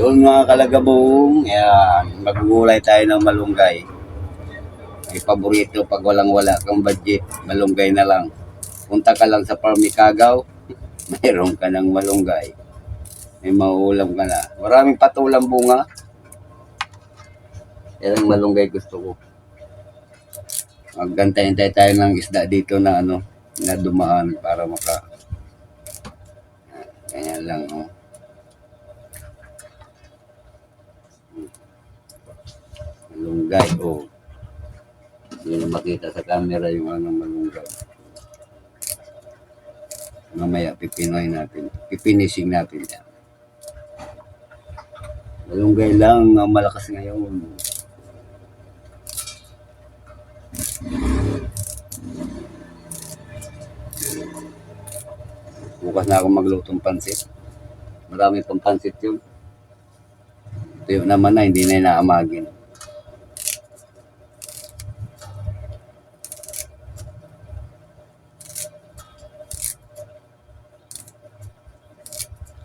Yun mga kalagabong, yan, magugulay tayo ng malunggay. May paborito pag walang-wala kang budget, malunggay na lang. Punta ka lang sa Parmicagaw, mayroon ka ng malunggay. May mauulam ka na. Maraming patulang bunga. Yan ang malunggay gusto ko. Magantay-antay tayo ng isda dito na na dumaan para ganyan lang, oh. Malunggay, oh. Hindi na makita sa camera yung malunggay. Mamaya pipinising natin yan. Malunggay lang ang malakas ngayon. Bukas na ako maglutong pansit. Marami pang pansit yun. Tuyo naman na, hindi na inaamagin.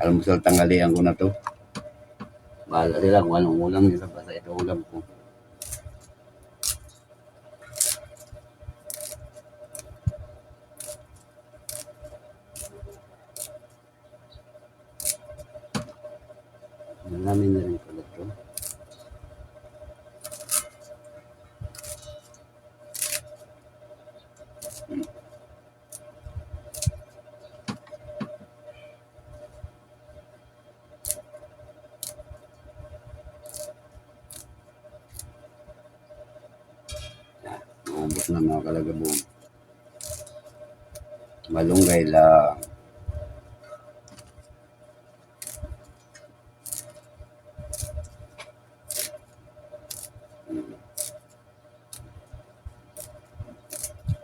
Alam mo sa tanghalian ko na to. Bahala sila kung anong ulam nila. Basta ito ulam ko. Namin na rin pala ito. Ubos na mga kalagabong. Malunggay lang.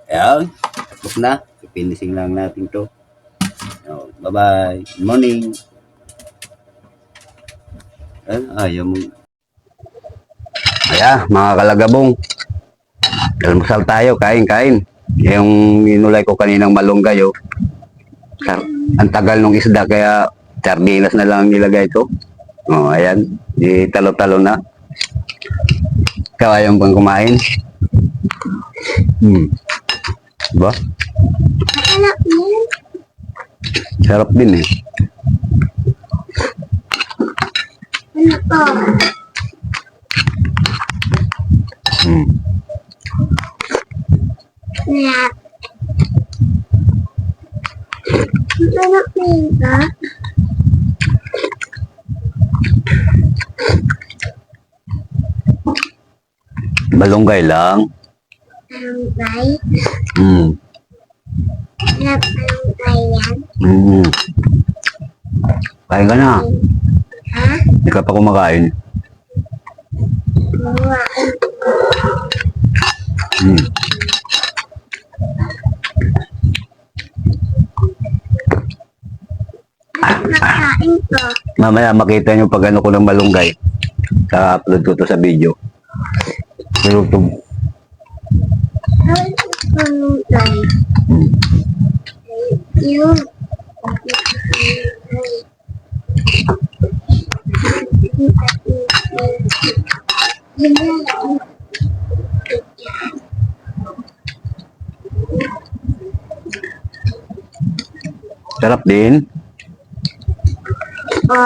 Ayan, tapos na. Pinising lang natin to. Bye-bye. Good morning. Ayaw mo. Ayan, mga kalagabong. Almusal tayo, kain. Yung inulay ko kaninang malunggay, oh. Ang tagal ng isda, kaya sardinas na lang nilagay ko. Oh, ayan. Di talo-talo na. Ikaw ayaw pang kumain? Ba? Sarap din eh. Ano to? Sarap. Sarap nito. Malunggay lang. Malunggay? Sarap malunggay yan? Kain ka na. Ha? Hindi ka pa kumakain. Kumain. Makain ko. Mamaya makita nyo pag ano ko ng malunggay. Ka-upload ko to sa video. Sa YouTube. Ay, malunggay. Yun. Sarap din. Ini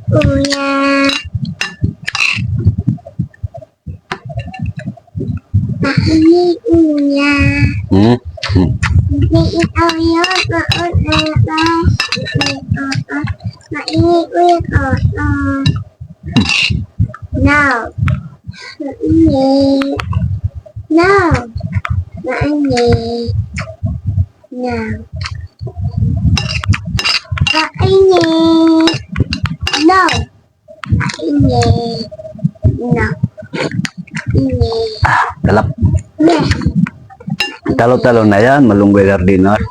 punya. Ini punya. Ini Talap. Talo-talo na yan, malunggay sardinas.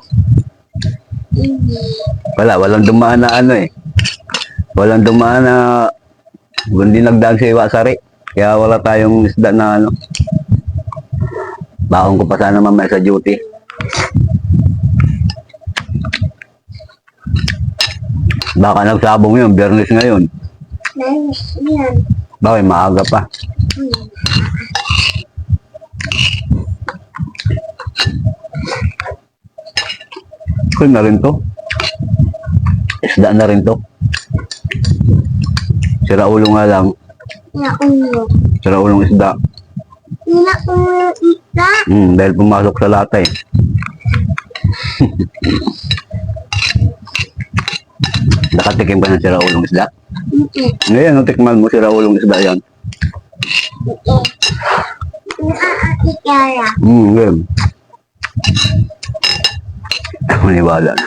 Walang dumaan na Walang dumaan na Hindi nagdaan si Iwasari. Kaya wala tayong isda na ano. Baon ko pa sana mamaya sa duty. Baka nagsabong yun, Biyernes ngayon. Nice yan. Bakit maaga pa? Kung na rin to. Isda na rin to. Sira ulo nga lang. Naulo. Sira ulong isda. Naulo isa. Dahil pumasok sa lata eh. Nakatikim ka ng sira ulong isda? Ngayon, tikman mo sira ulong isda yan. Naaatikara. Game. Maniwala na.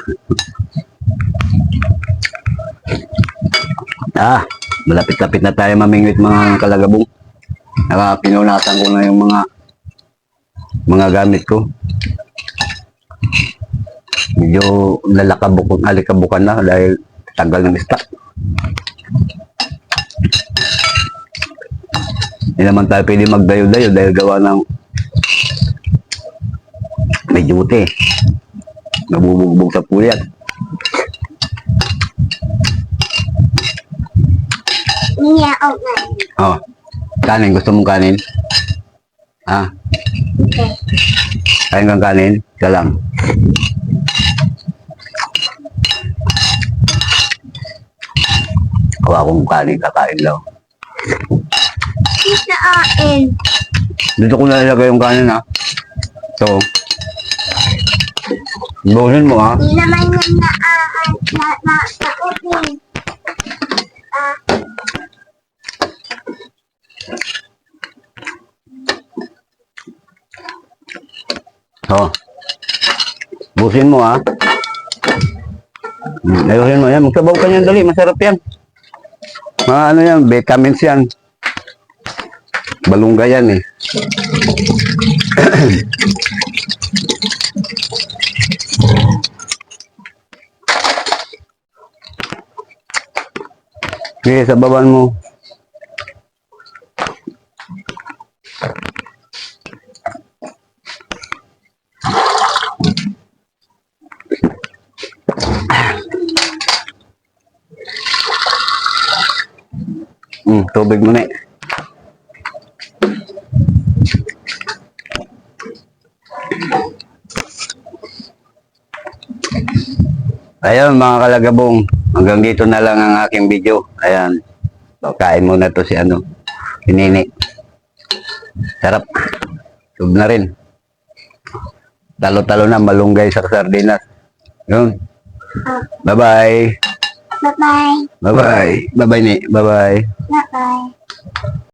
Malapit-lapit na tayo mamingwit mga kalagabong. Pinunasan ko na yung mga gamit ko. Medyo alikabukan na dahil tagal ng stock. Hindi naman tayo pwede magdayo-dayo dahil gawa ng may duty. Nabubugbog sa puyat. Niya okay. Oh, kanin. Gusto mong kanin? Okay. Kain kang kanin? Isa lang. Kawa kong kanin, kakain lang. Saan? Dito ko nalagay yung kanin So, buhusin mo Hindi naman yan na-open. Buhusin mo Ayusin mo yan. Magsabaw ka niyan dali. Masarap yan. Mga ano yan, vitamins yan. Balungga yan eh. Sige, sabawan mo. Tubig mo na eh. Ayun mga kalagabong, hanggang dito na lang ang aking video. Ayan, kain muna to si Nini. Sarap. Sub na rin. Talo-talo na, malunggay sa sardinas. Yun. Bye-bye. Bye-bye. Bye-bye. Bye-bye ni. Bye-bye. Bye-bye.